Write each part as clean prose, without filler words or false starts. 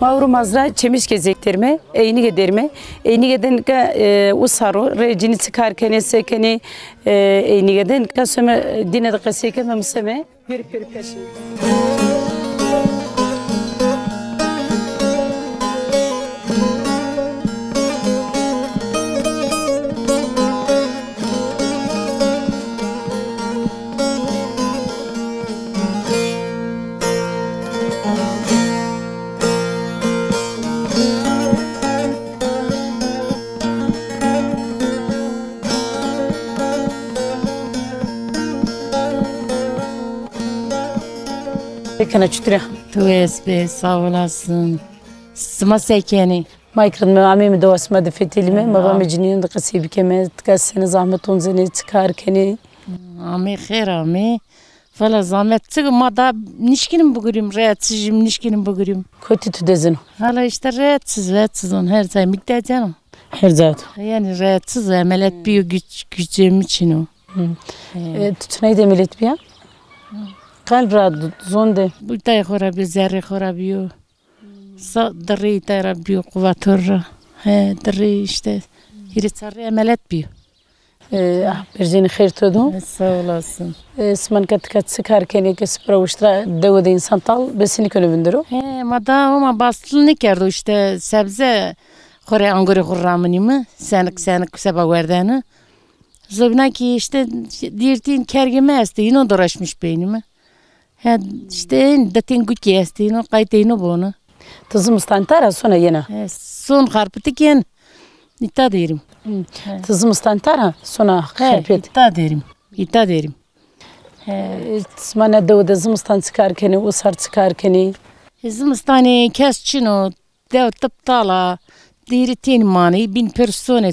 Mavru mazra çemiş gezektirme, eyni ederme. Eyni eden ka usaru, rejini çıkarken sekeni eyni eden ka söme dine de kaseke memseme. Yürü peşin. Kana çütüre. Tuğes be sağ olasın. Sıma sekeni. Maykırın mı amimi de osma defetilime. Mabam eciniyon da kasibi keme. Tkasene zahmet onzene çıkarkeni. Ami khair ami. Fala zahmet çık ma da nişkinim bugürüm. Rahatsızım nişkinim bugürüm. Kötü tüdezin. Hala işte rahatsız on her zaman miktarcan. Her zaman. Yani rahatsız ameliyat bir gücüm için o. Tütüneyi de millet bir ya. Kalp rahat zonde. Bu da kharabi zerre kharabiyo. Dırı da rabbiyo kuvatır. He dırı işte. Hiri sarı ameliyat bir. Berjini khair todo. Sağ olasın. Sman kat sıkarken ki sprovuştra devede insan tal besini könübündürü. He ama basılı ne kerdo işte sebze khore angore khurramını mı? Senik seba verdiğini. Zobna ki işte dirtin kergeme esti yine dolaşmış beynime. Ya işte datin güçlü esti yine kayteyini bunu. Tızım istantara sonra yine. Son karpıtık yen. İta derim. Tızım istantara sonra karpıt. İta derim. Smana devede zımstan çıkarken usar çıkarken. Zımstani kesçino dev tıptala. Dirtin mani bin persone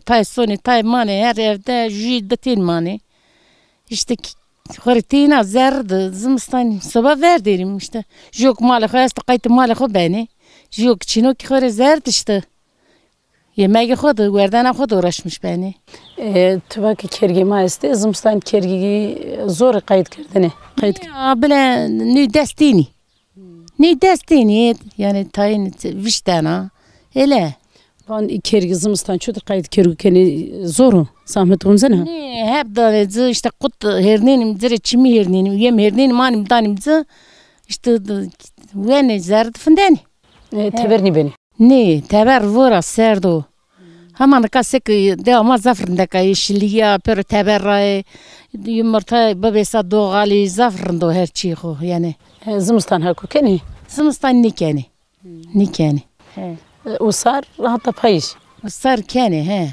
tay mani her evde jiddetin mani. İşte Horitina zerdi zımstan sabah ver derim işte. Yok malı hayasta kayıt malı ho beni. Yok çino ki hori zerdi işte. Yemeği hodu verden hodu uğraşmış beni. Tübaki kergi maiste zımstan kergi zor kayıt kerdine. Bile ne destini yani tayin viştana ele. Ben kergi zımstan çoğu kayıt kergi keni zoru. Zahmet onzana. Ne hep da işte kut hernenim zire çimi hernenim yem hernenim manim danim zı işte ve ne zerdi fındeni. Teberni beni. Ne teber vura serdo. Haman kasek devamlı zafrında kayışliya per teberray yumurta babesa doğali zafrında her şey o yani. Zımstan haku keni. Zımstan nikeni. Nikeni. Usar hatta payış. Usar keni he.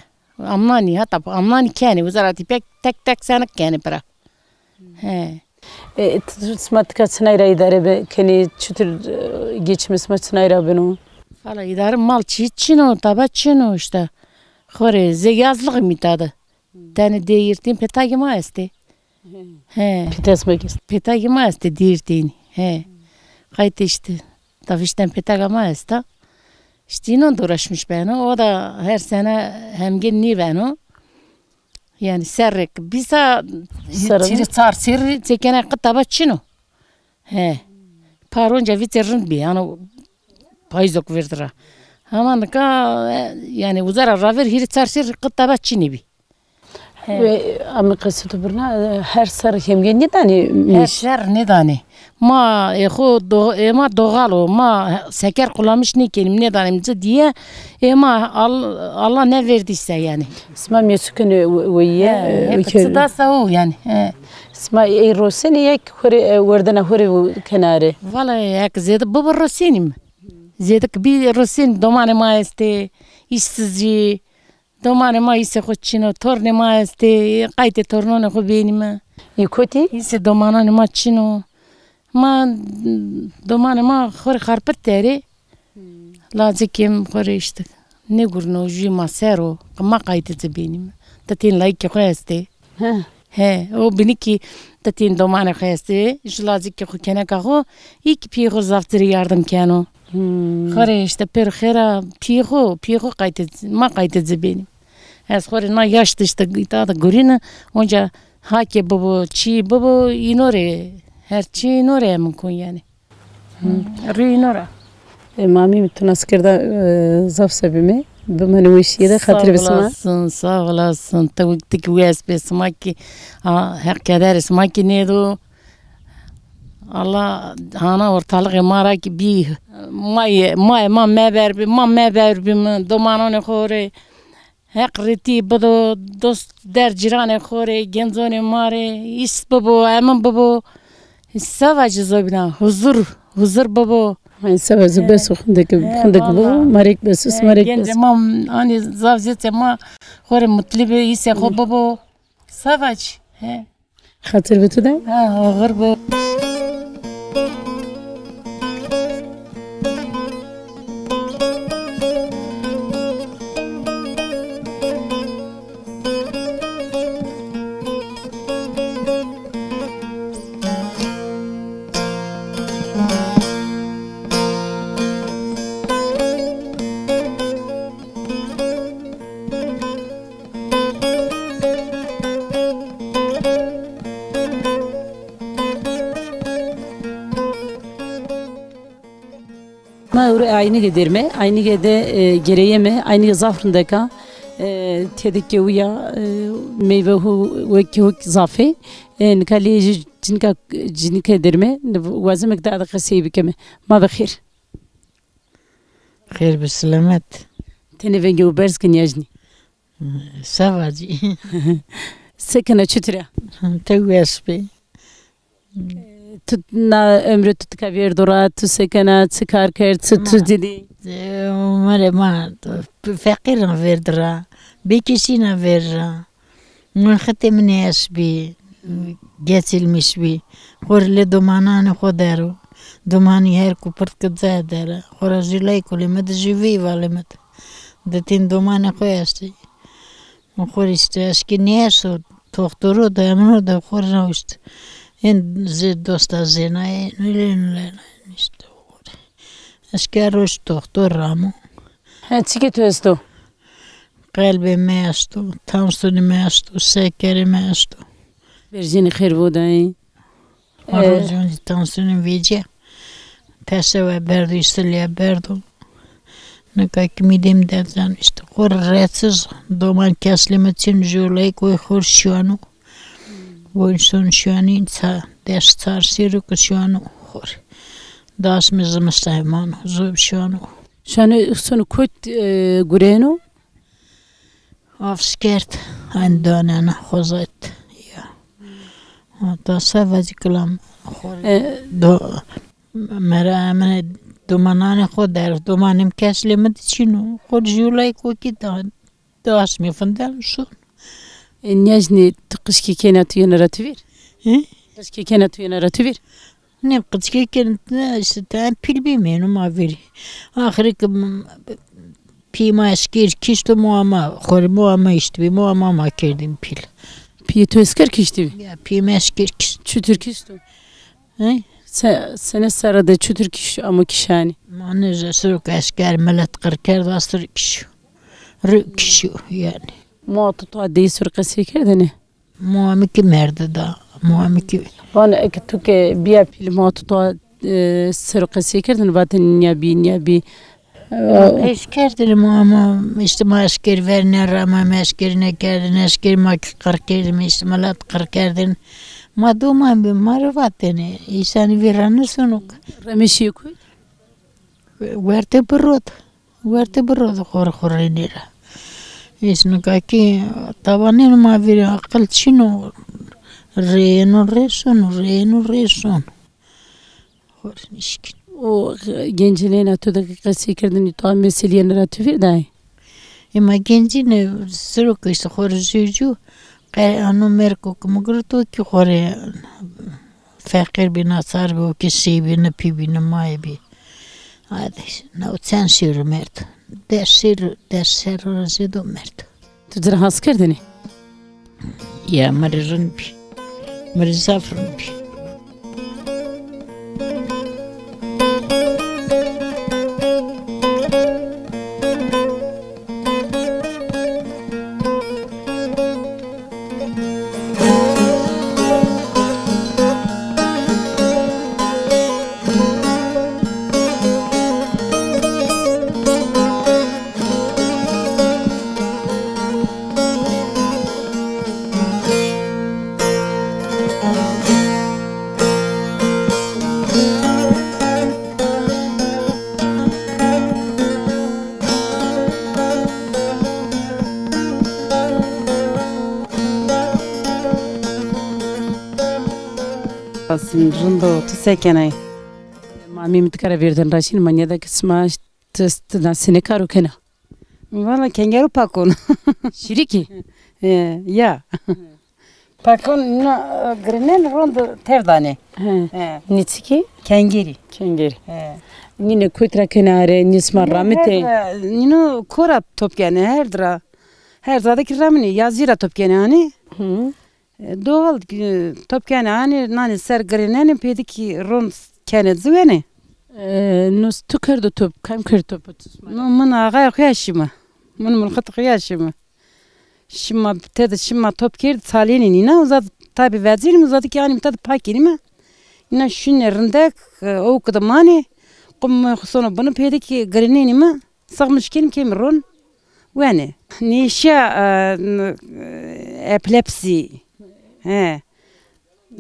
Amnani hatta amnani keni uzarati pek tek sanak keni para. He. Smat kaçınayra idare be keni çütür geçmesi maçınayra benu. Fala idare mal çiçino tabaçino işte. Khore zegazlık mitadı. Tane değirtin petagima este. He. Pitesmek ist. Petagima este değirtin. He. Kayıt işte. Tavişten petagama este. İşte yine uğraşmış beni. O da her sene hemginli beni. Yani serrek. Bisa çiri çar sirri çekene kıtabaçino. He. Paronca viterin bir yani payzok verdira. Ama ka yani uzara raver hiri çar sirri kıtabaçini bir. Ve Amerika'sı tuburna her sarı hemginli tane. Her ser ne tane. Ma ma doğalo ma seker kullanmış ne kelim ne danımcı diye ma Allah ne verdiyse yani. İsma mesukun ve hepsi da sağ yani. İsma Roseni yek hore verdana hore kenarı. Vallahi yak zede baba Rosenim. Zede bir Rosen domane ma este işsizci domane ma ise koçino torne ma este kayte torno ne ko benim. Yukoti? İse domane ne ma çino. Ma domane ma khore kharpet tere lazikim khore işte ne gurno jima sero ma kayte benim tatin like khoeste he o biniki tatin domane khoeste jlazik kho kena kaho ik piho zaftri yardım kano khore işte per khera piho kayte ma kayte benim az khore na yaştı işte ita da gorina onca hake babo çi babo inore her şey oraya mümkün yani. Rüyün ora. مامی میتونست کرده زاف سبیمه بمنو وشیده خاطر بسما sağ olasın. Tavuk tık uyas besma ki hak kadar esma ki ne do Allah hana ortalık mara ki bir ma meber bir domanone khore hak riti bado dost der cirane khore genzone mare is babo aman babo savaş zobina huzur babo hani sevazı bes khundek bu marek besus marek bes genç mam hani zavzet ma khore mutlibe ise kho babo savaş he خاطر بتو ده ha gırbo ما öyle aynı giderme aynı gede gereyeme aynı zafrındaka tedik uya meyve hu ve hu zafe nkali cinka derme wazim ekda qasib keme ma bخير خير بالسلامات tene vengi uberskin yajni سافاجي sekene çütüre توي اسبي tutna ömrü tutka bir dora tu sekene çıkar kert tu dedi مرة ما فقير فيردرا بيكيسينا فيرا من ختم ناس بي جات المشبي خور لدومانان خدارو دوماني هير كوبرت كزادرا خور جلاي كل مد جيفي والمت دتين دوماني خويستي خور استاش كنياسو دكتورو دامنو دا خور نوست ان زد دوستا زيناي نلين نشتو اسكاروش دكتور رامو ha çıket östo قلبي ماستو تانسوني ماستو سكري ماستو verjini khair buday أرجوني تانسوني فيجي تسوى بردو يستلي بردو نكاك ميدم دازان استقر راتز دومان كاسلمتين جولايك ويخور شوانو وينسون شوانين تا داش تار سيرو كشوانو خور داس مزمستايمان زوب شوانو şu an sonu kut gureno أفسكرت عندنا أنا خزت يا تصفى كلام دو مرا من دومانان خود در دومانم کسلی مدچینو خود جولای کو کیتا داس می فندل شو nyajni tqishki kenat yunaratvir tqishki kenat yunaratvir نه قد كي كانت ستان بيل بيمين وما فيري آخرك بي ما اسكير كيشتو مو خور مو يشتبي مو ما كردم بيل piyeto esker kişti يا بي ما اسكير كيش çütür kişti اي sene sarada çütür kiş ama kişani ما نجا سرق اسكار ملت قركر واستر كيشو ركشو يعني muattu adayı sürqesi kerdene مو مكي مرد دا مو مكي bana ektuke biya pil muattu sürqesi kerdene batın ya bi ايش كرت الماما مش ما اشكر فرنا راما ما اشكرنا كردن اشكر ما قركر مش ملات قركردن ما دوما بمرفتني إنسان فيران سنوك remeşi koy ورت برود خورينيرا إسنو كاكي طبعا ما في أقل شنو رينو خور نشكي o gençliğin atudaki kesi kerdene ta meseleyen ratvir dai إما جنجين سرق إيش خورجيجو قال أنو ميركو كمقرتو كي خوري فقير بنا صار بو كسي بنا بي بنا ماي بي هذا نو تنسير مرت دسير رزيدو مرت tüdür has kerdene يا مررن بي مرزافرن بي Sin rundo tu sekene. Mami mitkara verdin raşin manyada kısma test na sene karu kena. Valla kengaru pakon. Şiriki. Ya. Pakon no grenen rondo tevdane. Nitski? Kengeri. Kengeri. Yine kutra kenare nisma ramete. Nino kora topkene herdra. Her zadaki ramini yazira topkene hani. Doğal topkene hani nani ser grenen pediki ron kene züvene. Nus tukardı top. Kam kır topu? No mana ağay kıyashima. Mana mulkat kıyashima. Şima top kerdi salinin ina uzad tabi vezirim uzadı ki yani tadı pakini mi? Ina şunlarında o kadar mani kum sonra bunu pediki greneni mi? Sağmış kelim ron. Yani nişa epilepsi.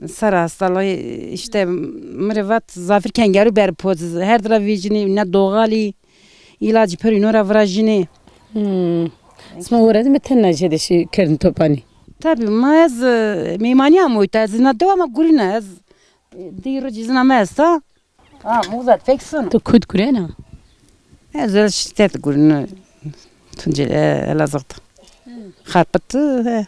Sara hastalığı işte mrevat zafir kengaru berpoz her taraf vicini ne doğali ilacı perinora vrajini. Sma uğradı mı tennace de şey kırdın topani? Tabii maz mimani amoyta zina devam gurina az diyor cizna masta. Muzat feksun. Tu kud kurena? Az şiddet gurina tuncel elazıqta. Xarpatı.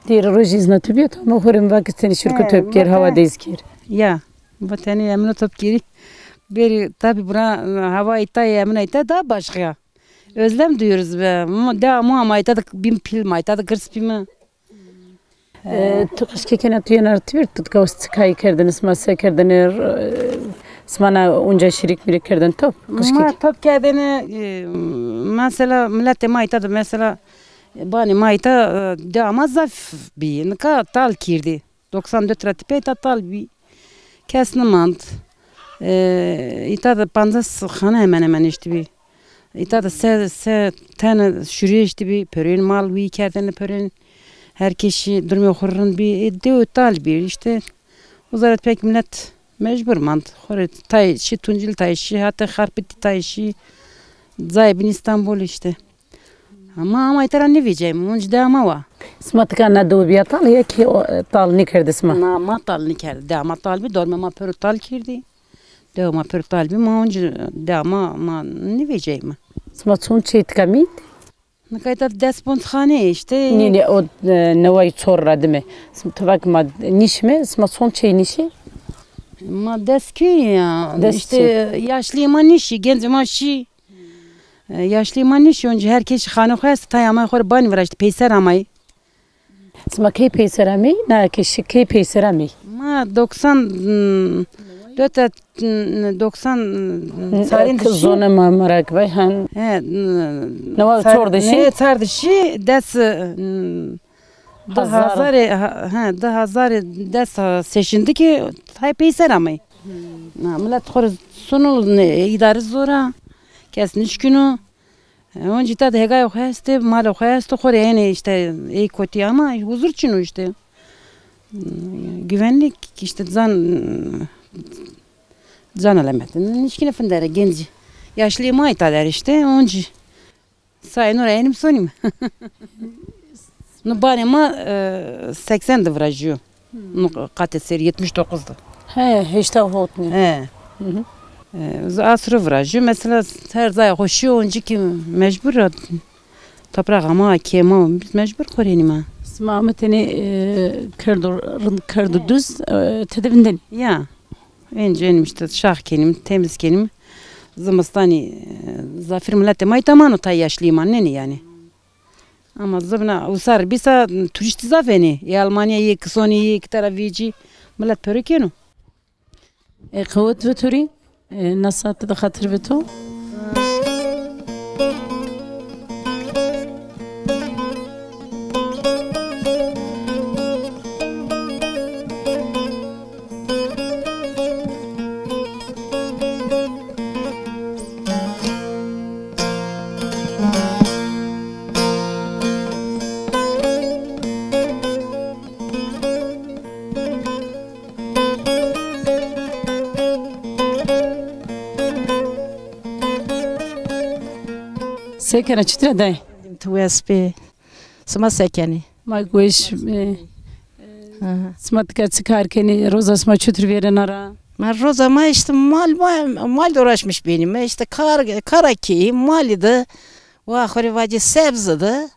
Diyor rojizna tübiyet ama horum vakitini şirket topker hava dezker. Ya. Vatani emno topkeri. Beri tabii bura hava itay emno itay daha başka. Özlem duyuyoruz be. Devamı ama itadı bin pil ma itadı gırs pimi. Tıkış kekene tuyanar tübir tutka ustikayı kırdınız masa kırdınır. Smana onca şirik biri kırdın top. Ma top kendini mesela millete ma itadı mesela bani ma ita devamı zaf bir. Nika tal kirdi. 94 ratipe ita tal bir. Kesni mant. Itadı panzas khana hemen işte bir. İtadı se tane şuraya işte bir pörün mal bir kerdene pörün her kişi durmuyor horun bir de tal bir işte uzarat pek millet mecbur mant hore tay şi tuncil tay şi hatta harpiti tay şi zaybin İstanbul işte ama itaran ne diyeceğim onca da ama var Smatka na do bir tal ya ki tal ne kırdı sma na ma tal ne kerdi da ma tal bir dorma ma pör tal kirdi da ma pör tal bir ma onca da ma ne diyeceğim sma son çeyt kamit Nakayta despontxane işte. Nini o nevay çorra değil mi? Tabak ma niş mi? Sma son çey nişi? Ma deski ya. İşte yaşlı ma nişi, genç ma şi. Yaşlı ma nişi önce herkes xanı koyası tayama xor bani var işte peyser amay. Sma key peyser amay? Na keşi key peyser amay? Ma 90 90 sarin dışı. Zona ma merak bay han. Nevay çor dışı. Ne çor dışı des 2000 des seçindi ki tay peyser amay. Millet xor sonu idare zora. Kesin iş günü. Önce tadı hegay okuyastı, mal okuyastı, xor yani işte iyi kötü ama huzur için işte. Güvenlik işte can alametinin işkine fındere genci. Yaşlı ma italar işte onca. Sayın oraya enim sonim. No bana ma 80'de vrajıyor. No kateseri 79'da. İşte hotni. Asrı vrajıyor. Mesela her zaya koşuyor onca ki mecbur toprak ama kema biz mecbur korenim ha. Sma meteni kırdı düz tedevinden. Ya. Önce benim işte şah kenim, temiz kenim. Zımastani zafir millete maytamano tay yaşlıyım anneni yani. Ama zıbna usar bisa turisti zafeni. Almanya'yı, Kısoni'yi, iki tarafıcı millet pörükenu. Kuvvet ve turi nasıl da hatır ve to? Sekene çıtıra day. Tu USP. Suma sekeni. Ma goş Smatka çıkarken roza sma çötür veren ara. Ben Roza'ma işte mal uğraşmış benim. İşte karaki, malıydı. Vahori vacı sebzıydı.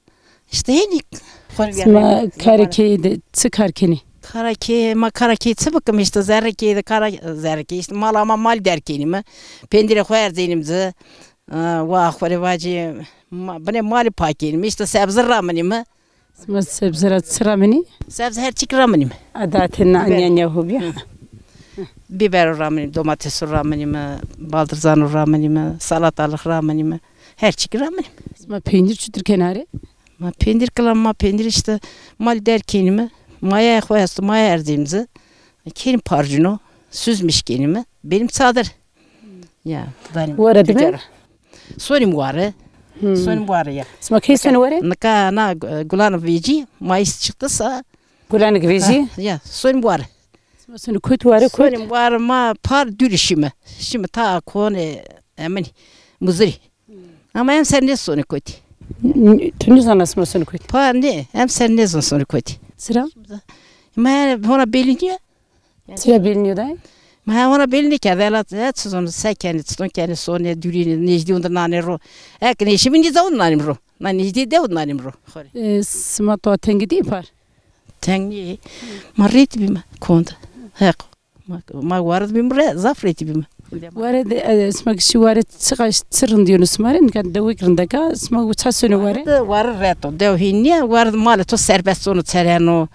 İşte henik. Sma karakeydi çıkarken. Karaki çıbıkım işte zerrekeydi zerreke işte mal ama mal derkenimi. Pendire koyar zeynimzi. Vahori vacı bana mali pakenim işte sebze ramanimi. Sma sebzerat sıramını. Sebze her çik ramanimi. Adaten anyan yahubiya. Biber ramanimi, domates ramanimi, baldırcan ramanimi, salatalık ramanimi. Her çik ramanimi. Sma peynir çötür kenarı. Peynir kılanma peynir işte mal derkenimi. Maya koyası maya erdiğimizi. Kenim parcunu süzmüş kenimi. Benim çadır. Ya. Bu arada mı? Sonim varı. Sonim varı ya. Sma keysen var? Naka na gulan vici mayıs çıktıysa. Gulanık vezi. Ya sonim varı. Sma sonu kötü var kötü. Sonim varı ma par dürüşümü. Şimdi ta konu emin muzri. Ama hem sen ne sonu kötü. Tünüz anasma sonu kötü. Par ne? Hem sen ne sonu kötü. Sıra? Ma ona beliniyor. Sıra biliniyor da. Ma ona belini kedelat et sonu sekeni tutun kendi sonu dürüğünü necdi onda nanero. Ek ne işi binci zavun nanimro. Na necdi de on nanimro. Sma to tengi değil par. Tengi ma reti bima konda. Hek. Ma vardı bima zaf reti bima. Vardı sma kişi vardı çıkaş sırrın diyorsunuz smarın kad da wikrindaka sma uça sonu vardı. Vardı reto. Dev hinne vardı mal to serbest sonu tereno.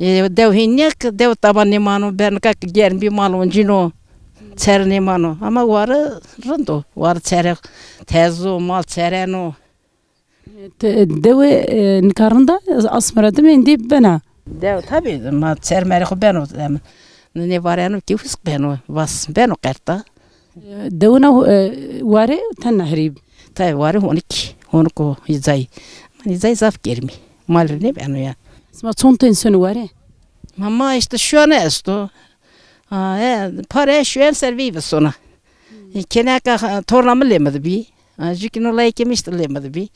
Dev hinne dev taban ne mano ben kak gern bir malon cino. Ter ne mano. Ama vardı rando. Vardı tere tezo mal tereno. Dev nikarında asmaradı mı indi bana. Dev tabii ma ter meriko ben o. Ne var yani ki fısk ben o. Vas ben o karta. Devuna varı tan nahrib. Tabii varı honuk izay. Man izay zaf germi. Mal ne ben o ya. Sma çonten sonu varı. Mamma işte şu an esto. Para şu an servive sona. Kenaka tornamı lemedi bi. Jikin olay kemişti lemedi bi.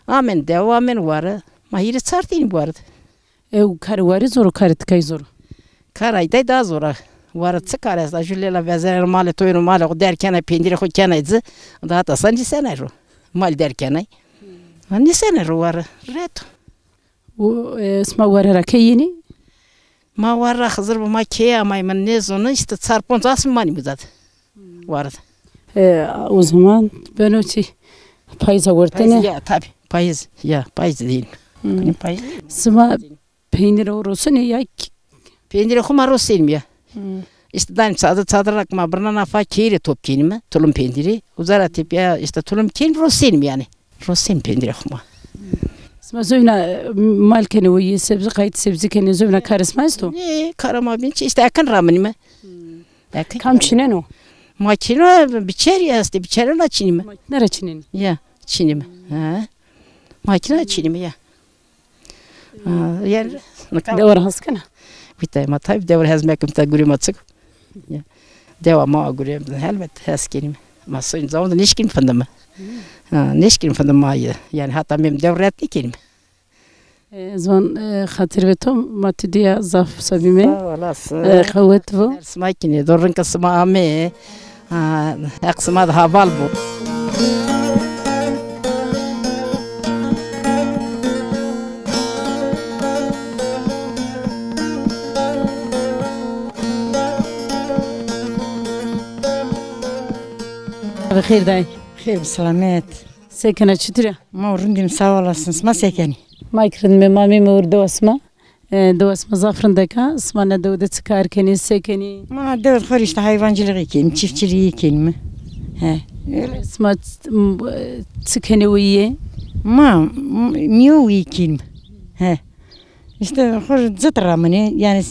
Amen devamen varı. Mahiri sartini bu arada. Kar varı zoru karitkay zoru. Karayda daha zora. Varı çıkarız. Julela vezer mal toyunu mal o derken pendire ko kenaydı. Daha da sanki senero. Mal derken. Hani senero varı. Reto. O sma varı rakayini. Ma varı hazır bu makiye ama ben ne zonu işte çarpon zasmani mi zaten. Vardı. O zaman ben o payza vurtene. Ya tabii. Payız. Ya payız değil. Payız. Sma peynir orası ne ya? Peyniri kumar selim ya. İşte daim çadırak ma bırna nafa kiri top kenime. Tulum peyniri. Uzara tip ya işte tulum kenim roselim yani. Roselim peyniri kuma. Sma zövna malkene o ye sebze kayıt sebze kene zövna karısmaz to. Ne karama binç işte yakın ramanime. Kam çinen o? Makine biçer ya işte biçer ona çinime. Nere çinen? Ya çinime. Makine çinime ya. Yani. Devar haskana. Bitti ama tabii devre hazmekim ta gurüm açık. Deva ma gurüm elbet haskenim. Ama son zamanında neşkin fındım. Neşkin fındım ma yani hatta benim devretli kelim. Zvan hatır ve tom matidiya zaf sabime. Kuvvet bu. Smakine dorun kasma ame. Aksma da haval bu. Bخير داي. خير سلامات. ساكنة شترا. ما ورندم سوا لسنس ما ساكني. ما يكرن مامي مور دواسما. دواسما زافرن دكا اسمنا دودة سكاركني ساكني. ما دور خريجة حيوانجلغي كلمة تشفتري كلمة. ها. اسمها سكني وياه. ما ميوي كلمة. ها. işte خرج زترة مني يعني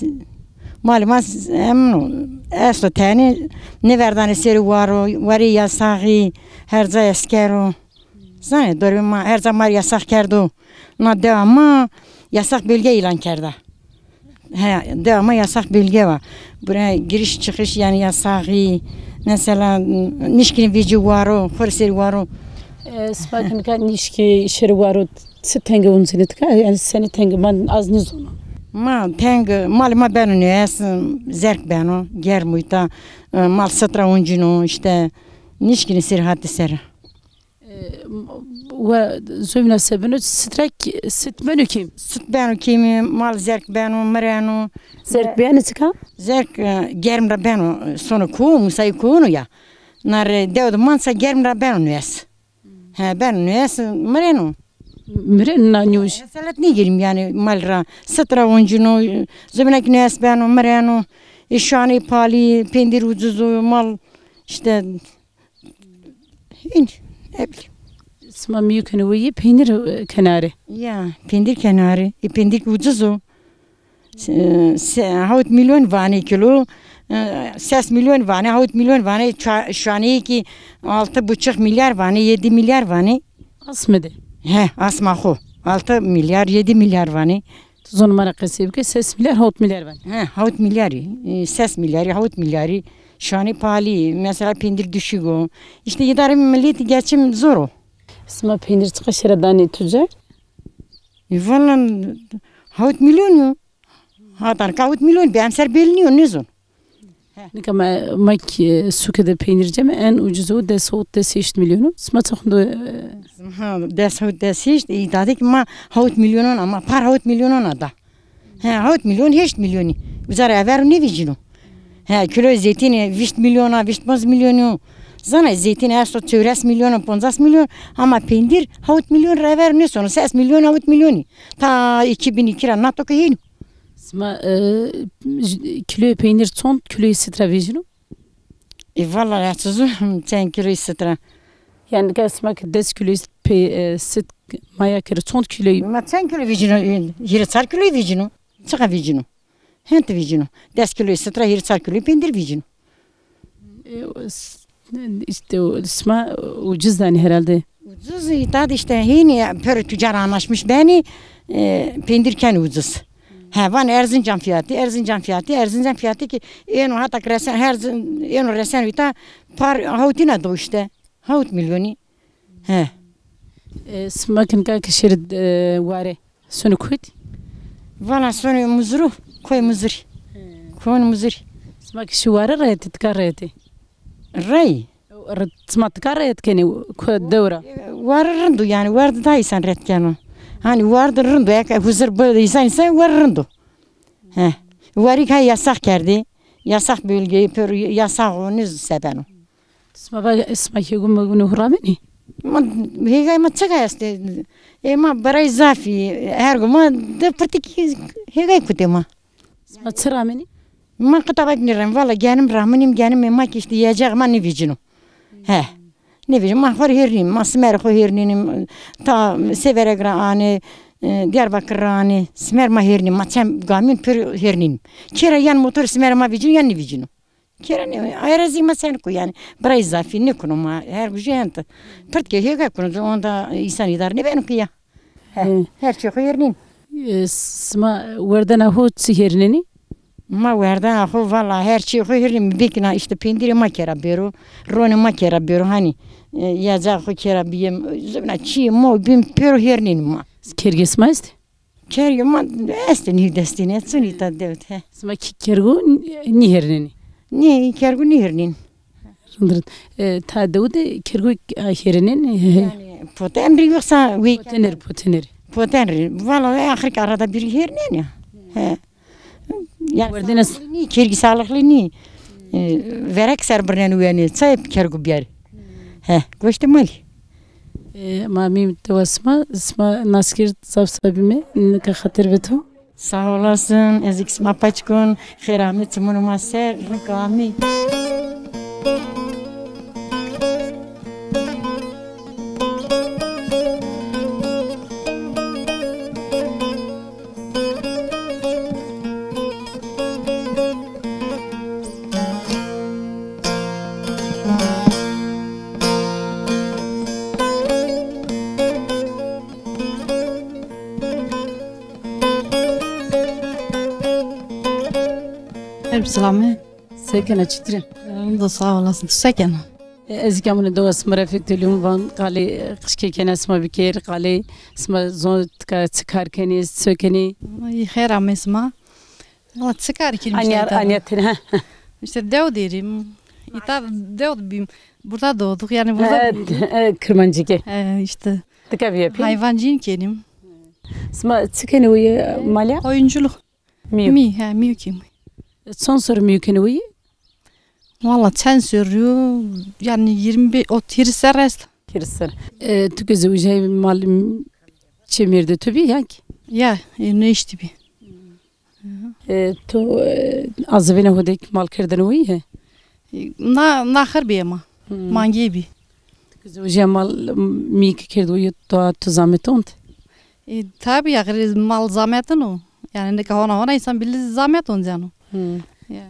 معلومات امنو اصلا تاني نوردن سری واری یاساقی هر جای اسکرو زنی داریم ما هر جا ما یاساق کردو نه devamı yasak bölge ilan kerda. Devamı yasak bölge var. Buraya giriş çıkış yani yasağı mesela nişkin vücu varo, fırsır varo. Spakin kan nişki şeri varo. Tenge unzini tka yani seni tenge man az nizonu. Ma teng mal ma beno nües zerk beno ger muita mal satra uncino işte nişkini sirhat sera. Ve zövna sebunu strek sit menü kim? Süt beno kimi mal zerk beno mereno Zerk beğeni çıkan? zerk germra beno sonu ku musay kunu ya. Nar devd mansa germra beno nües. Ha beno nües mereno. Müren nanyuş. Salat ne girim yani malra satra uncino zövnak nües beno mereno işani pali pendir ucuzu mal işte ne bileyim. Sma miyukunu veyi peynir kenarı. Ya pendir kenarı, pendir ucuzu. 7 milyon vane kilo, 6 milyon vane, 7 milyon vane şu an ki 6,5 milyar vane, 7 milyar vane. Asmede. He, asma ho. 6 milyar, 7 milyar vane. Tuzun numara kasıp ki 6 milyar 7 milyar var. He, 7 milyarı, 6 milyarı, 7 milyarı. Şu an pali, mesela pendir düşüyor. İşte idare milleti geçim zor o. Sma peynir çıkışıra dani tüccar. Valla 7 milyon yok. Hatta 7 milyon ben ser beliniyor ne zor. Nika mak sukede peynirce mi en ucuzu de soğut de 6 milyonu. Sma çıkındı. Ha, des işte idade ki ma 7 milyonun ama par 7 milyonun ada. Ha 7 milyon 8 milyoni. Uzara evero ne vicino. Ha kilo zeytin 20 milyona, 25 milyonu. Zana zeytin esto 4 milyona, 50 milyon ama peynir 7 milyon evero ne sonu 6 milyon 7 milyoni. Ta 2002 nato ki yeni. Sma kilo peynir son kiloyu sitra vicino. Valla yatsızı sen kilo istra. Yani kasmak 10 kilo sit maya kere son kiloyu. Ma sen kilo vicino, hirsar kilo vicino. Çıka vicino. Hent vicino. 10 kilo istra hirsar kilo peynir vicino. İşte sma ucuz yani herhalde. Ucuz idade işte yeni per tüccar anlaşmış beni pendirken ucuz. Ha van Erzincan fiyatı ki en hatta resen en resen vita par hautina do işte 7 milyoni. He. Sma kan kişir vare sonu kut. Valla sonu muzuru koy muzuri. Koy muzuri. Sma kişi vare rayeti tkar rayeti. Ray. Sma tkar rayet keni devra. Varırındu yani vardı da insan retkeno. Hani vardı rındu ya huzur böyle insan varırındu. He. Varik hay yasak kerdi. Yasak bölgeyi per yasak onu sebeno. Sma hegum bunu hurameni. Hegay ma çıka işte. Ma baray zafi her gün de pratik hegay kutema. Sma çırameni. Ma kıtabak niram valla genim rahmanim genim ma ki işte yiyecek ma ne vicino. He. Ne vicino ma var hernim ma smer ko hernim ta severe grane Diyarbakır rani smer ma hernim ma çem gamin per hernim. Kera yan motor smer ma vicino yan ne vicino. Kera ne ayrazi ma sen ko yani baray zafi ne kuno ma her gücent. Pertke hegay kuno onda insan idar ne ben ki ya. Her şey ko hernim. Sma verdana hut sihirneni. Ma verdan aho valla her şey koyuyorum bekina işte pendiri makera bero roni makera bero hani yaza ko kera biyem zebna çi mo bim pero hernin ma Kerges ma ist? keryo ma este ni destine tsuni ta devt he Sma kergu ni herneni. ni kergu ni hernin Rındırın. Ta devde kergu hernin. yani poten bir yoksa we Potener. poten valla ahir arada bir hernin ya he yani Verdinas. ni kergi sağlıklı ni verek serbrnen uyani sayıp kergu bir he goşte mal Mami tevasma isma naskir zavsabime ka khatir veto. Sağ olasın, ezik isma paçkun, xeramet munuma ser, rıkami. Selamı. Seken açtırın. Da sağ olasın. Seken. Ez kamune do asma refik tülüm van qali qışke ken asma bikir qali asma zon çıkarkeni sökeni خير عم اسمع والله تسكر كلمة anyatin işte dev derim. İtar dev bim. Burada doğduk yani burada. kırmancıke İşte tıkabi yapayım. hayvancıyım kendim. Asma çıkeni uyu malya Oyunculuk. miyu. Miyu kim? Son soru miyu keni uyu. Valla sen sürüyor yani 20 serest. Kirisar. Tükezi ujay malim çemirdi tabi yak. Ya ne işte bir. Tu azvine hodek mal kırdın uyu. Na harbi ama. Mangi bir. Tükezi ujay mal mik kırdı uyu tu zahmet ont. Tabi ya mal zahmetin o. Yani ne kahona insan bilir zahmet on canım.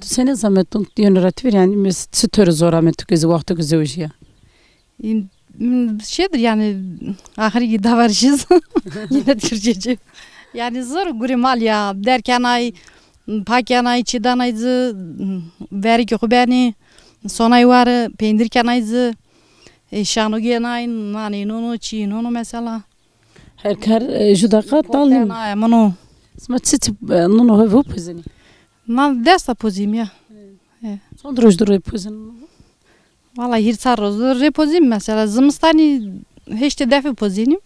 Tu sene zahmet ont yönetiyor yani mes sütörü zoramet tükezi vakti tükezi ujay. Şeydir yani ahiri davarışız. Yine Türkçeci. Yani zor guri mal ya derken ay pakyan ay çiğdan ayzı verik yok beni sonay var peynirken ayzı şanu gen ay nani nono çiğ nono mesela. Her kar judaka talim. Ay mano. Sma çit nono hevu puzeni. Man desta pozim ya. Son drojdur puzeni. Valla hirsa rozdur repozim mesela zımstani hiç de defi pozinim.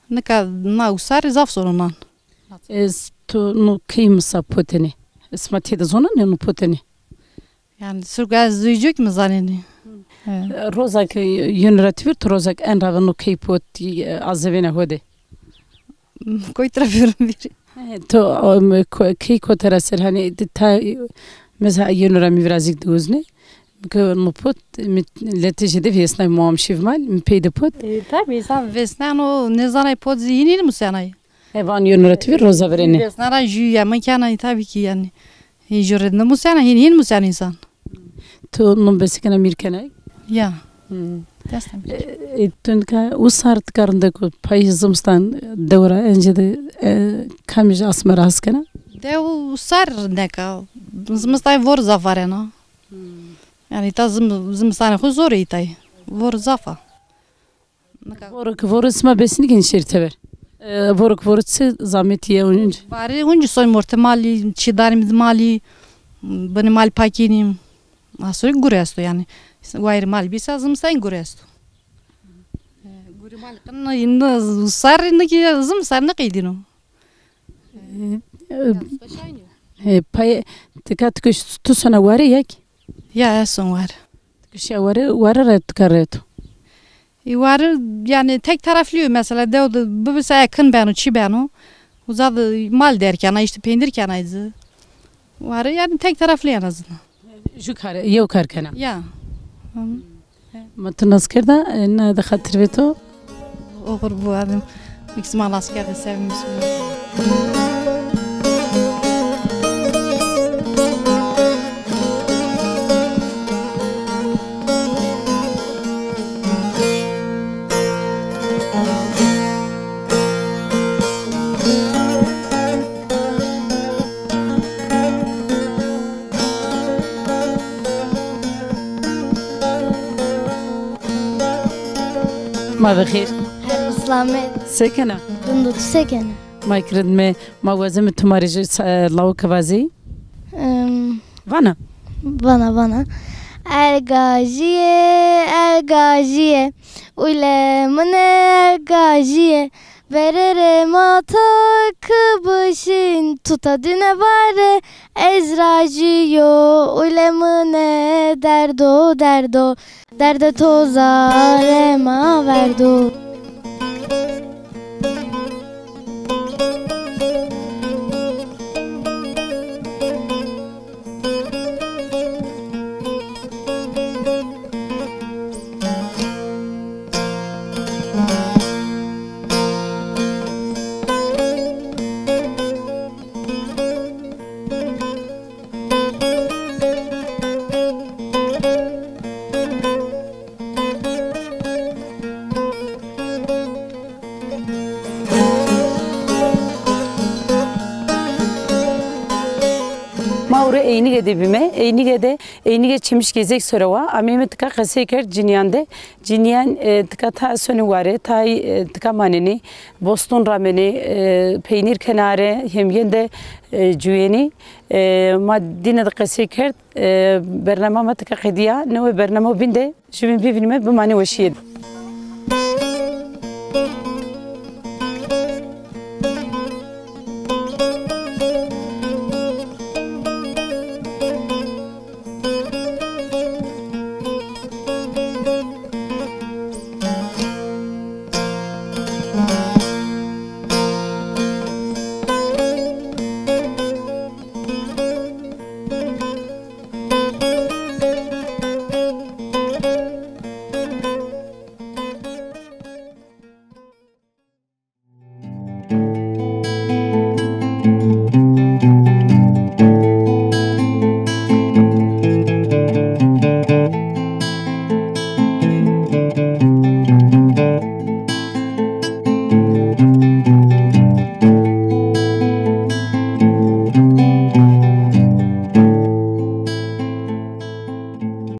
Ne kadar na usar zaf sorunan. Ez tu no kıyımsa poteni. Sma tede zona ne no poteni. Yani sürgaz duyacak mı zanneni? Rozak yönetiyor tu rozak en ravan no kıy pot azevine hode. Koy trafiyorum biri. Tu kıy koteraser hani ta mesela yöneremi birazcık da uzne. No pot letici de vesnay muam şivmal mi peyde pot. Tabii sen vesnan o ne zanay pot zihini mi senay? Evan yönetiyor roza vereni. Vesnara jüya mekanay tabii ki yani. Jüredne mu senay hin mu sen insan? Tu no besikana mirkenay. Ya. Destem. Tünka usart karında ko payızımstan devra önce de kamij asmer askana. Deu sar neka. Zmstay vor zafarena. Yani ta zmstane huzur itay. Vor zafa. Voruk isma besini genişirtever. Voruk zametiye oyuncu. Bari oncu soy morte mali çidarimiz mali bani mal pakinim. Asoy guresto yani. Guayr mal bisa zmstay guresto. Guri mal kan inna sar ki zmsar ne qidino. Pay tıkat kuş tu sana vare yak. Ya son var. Kuş ya vare ret kareto. Var yani tek taraflı mesela de bu mesela yakın banu çi banu. Uzadı mal derken işte peynirken ayzı. Var yani tek taraflı en azından. Jukare yev karkana. Ya. Matnas kerda ne de hatır veto. Olur bu adam. Maksimal askerde sevmiş. ما بخير سلامت سكنة دندو سكن ما يكرد ما وزم تمارج لاو كوازي وانا bana Ergajiye ulemine ergajiye veririm atak başın tuta düne var Ezraciyo ulemine derdo derde tozarema verdo. eynige de bime eynige çemiş gezek sorava ameme tıka kaseker cinyande cinyan tıka ta sonu vare ta tıka maneni boston rameni peynir kenare hemgende جويني ما دينا دقسي كرت برنامج ما تكقديا نوع برنامج بنده شو من بيفني ما بمعنى وشيد